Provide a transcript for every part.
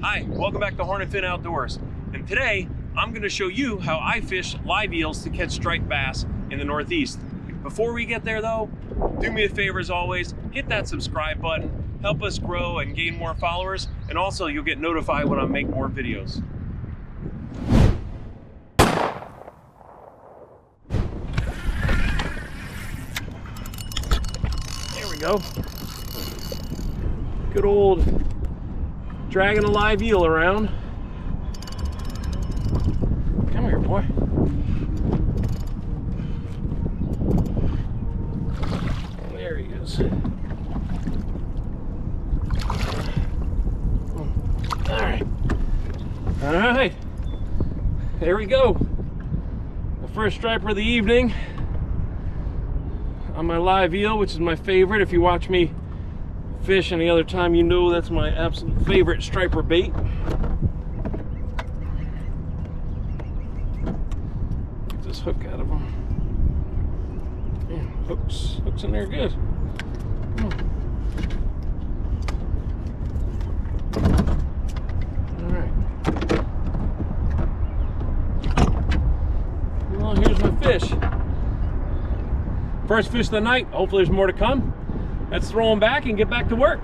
Hi, welcome back to Horn and Fin Outdoors. And today, I'm gonna show you how I fish live eels to catch striped bass in the Northeast. Before we get there though, do me a favor as always, hit that subscribe button, help us grow and gain more followers, and also you'll get notified when I make more videos. There we go. Good old dragging a live eel around. Come here, boy. There he is. All right. All right. There we go. The first striper of the evening on my live eel, which is my favorite. If you watch me fish any other time, you know that's my absolute favorite striper bait. Get this hook out of him. Man, hooks in there good. All right. Well, here's my fish. First fish of the night. Hopefully there's more to come. Let's throw them back and get back to work.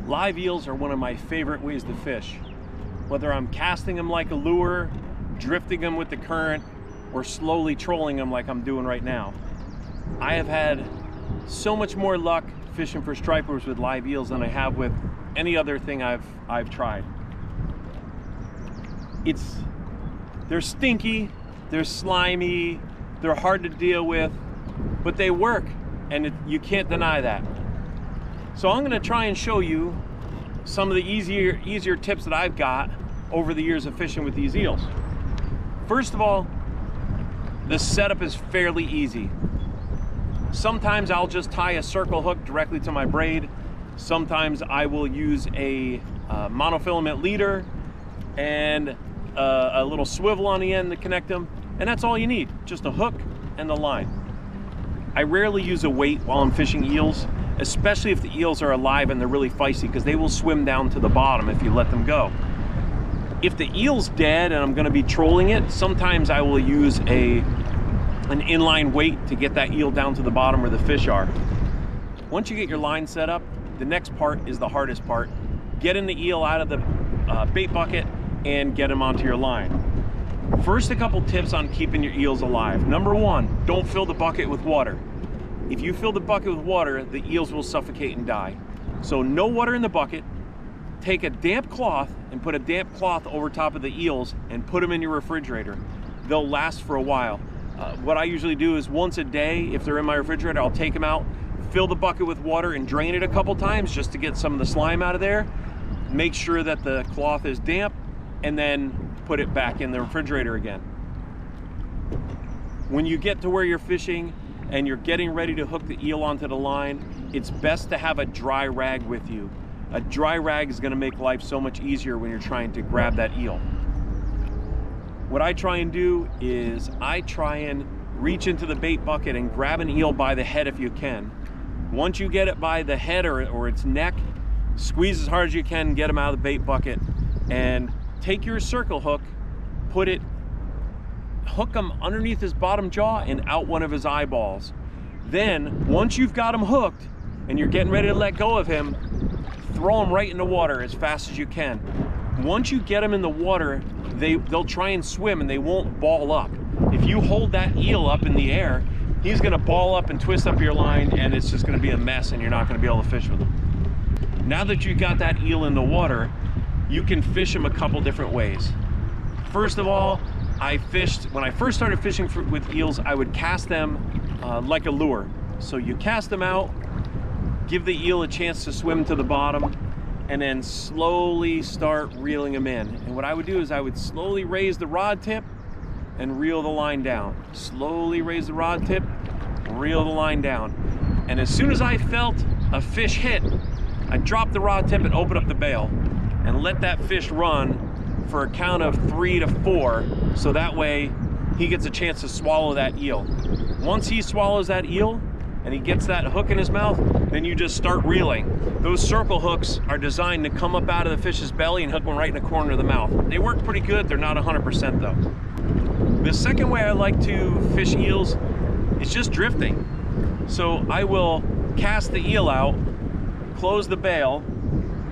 Live eels are one of my favorite ways to fish. Whether I'm casting them like a lure, drifting them with the current, or slowly trolling them like I'm doing right now. I have had so much more luck fishing for stripers with live eels than I have with any other thing I've tried. They're stinky, they're slimy, they're hard to deal with, but they work, and you can't deny that. So I'm gonna try and show you some of the easier tips that I've got over the years of fishing with these eels. First of all, the setup is fairly easy. Sometimes I'll just tie a circle hook directly to my braid. Sometimes I will use a monofilament leader and a little swivel on the end to connect them, and that's all you need, just a hook and the line. I rarely use a weight while I'm fishing eels, especially if the eels are alive and they're really feisty, because they will swim down to the bottom if you let them go. If the eel's dead and I'm going to be trolling it, sometimes I will use an inline weight to get that eel down to the bottom where the fish are. Once you get your line set up, the next part is the hardest part. Getting the eel out of the bait bucket and get him onto your line. First, a couple tips on keeping your eels alive. Number one, don't fill the bucket with water. If you fill the bucket with water, the eels will suffocate and die. So no water in the bucket. Take a damp cloth and put a damp cloth over top of the eels and put them in your refrigerator. They'll last for a while. What I usually do is once a day, if they're in my refrigerator, I'll take them out, fill the bucket with water and drain it a couple times just to get some of the slime out of there. Make sure that the cloth is damp, and then put it back in the refrigerator again. When you get to where you're fishing and you're getting ready to hook the eel onto the line, it's best to have a dry rag with you. A dry rag is gonna make life so much easier when you're trying to grab that eel. What I try and do is I try and reach into the bait bucket and grab an eel by the head if you can. Once you get it by the head or its neck, squeeze as hard as you can, get him out of the bait bucket, and take your circle hook, hook him underneath his bottom jaw and out one of his eyeballs. Then, once you've got him hooked and you're getting ready to let go of him, throw him right in the water as fast as you can. Once you get him in the water, they'll try and swim and they won't ball up. If you hold that eel up in the air, he's gonna ball up and twist up your line, and it's just gonna be a mess and you're not gonna be able to fish with him. Now that you got that eel in the water, you can fish him a couple different ways. First of all, when I first started fishing with eels, I would cast them like a lure. So you cast them out, give the eel a chance to swim to the bottom, and then slowly start reeling them in. And what I would do is I would slowly raise the rod tip and reel the line down. Slowly raise the rod tip, reel the line down. And as soon as I felt a fish hit, I'd drop the rod tip and open up the bail and let that fish run for a count of 3 to 4, so that way he gets a chance to swallow that eel. Once he swallows that eel and he gets that hook in his mouth, then you just start reeling. Those circle hooks are designed to come up out of the fish's belly and hook them right in the corner of the mouth. They work pretty good, they're not 100% though. The second way I like to fish eels is just drifting. So I will cast the eel out, close the bail,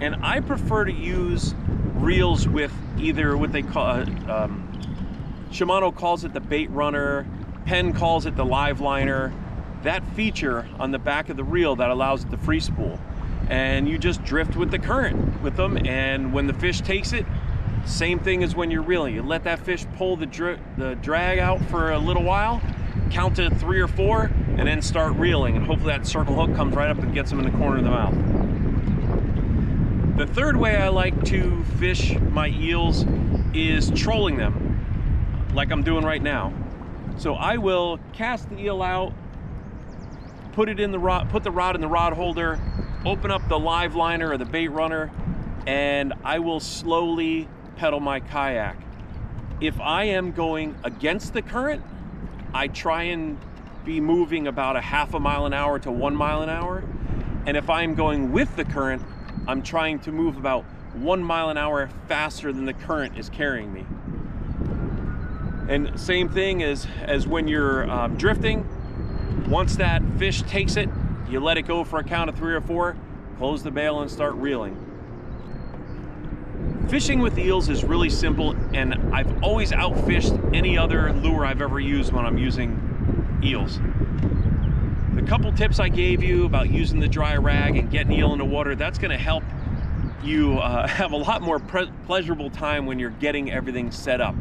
and I prefer to use reels with either what they call, Shimano calls it the bait runner, Penn calls it the live liner, that feature on the back of the reel that allows it to free spool. And you just drift with the current with them, and when the fish takes it, same thing as when you're reeling. You let that fish pull the drag out for a little while, count to 3 or 4, and then start reeling, and hopefully that circle hook comes right up and gets them in the corner of the mouth. The third way I like to fish my eels is trolling them, like I'm doing right now. So I will cast the eel out, put it in the rod, put the rod in the rod holder, open up the live liner or the bait runner, and I will slowly pedal my kayak. If I am going against the current, I try and be moving about a half a mile an hour to 1 mile an hour. And if I'm going with the current, I'm trying to move about 1 mile an hour faster than the current is carrying me. And same thing as when you're drifting. Once that fish takes it, you let it go for a count of 3 or 4, close the bail and start reeling. Fishing with eels is really simple, and I've always outfished any other lure I've ever used when I'm using eels. The couple tips I gave you about using the dry rag and getting eel in the water, that's going to help you have a lot more pleasurable time when you're getting everything set up.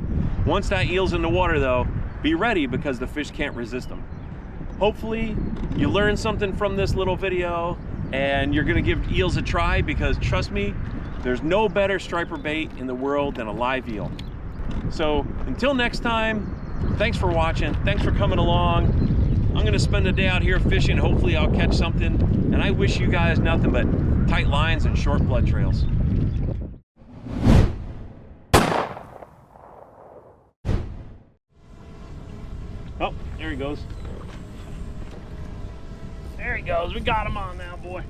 Once that eel's in the water though, be ready because the fish can't resist them. Hopefully you learned something from this little video and you're going to give eels a try, because trust me, there's no better striper bait in the world than a live eel. So until next time, thanks for watching, thanks for coming along. I'm gonna spend a day out here fishing. Hopefully I'll catch something, and I wish you guys nothing but tight lines and short blood trails. Oh, there he goes. There he goes. We got him on now, boy.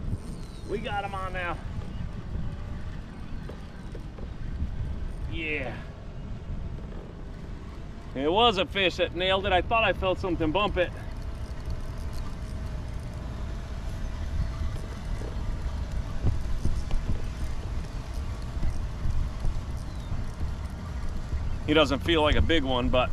We got him on now. Yeah. It was a fish that nailed it. I thought I felt something bump it. He doesn't feel like a big one, but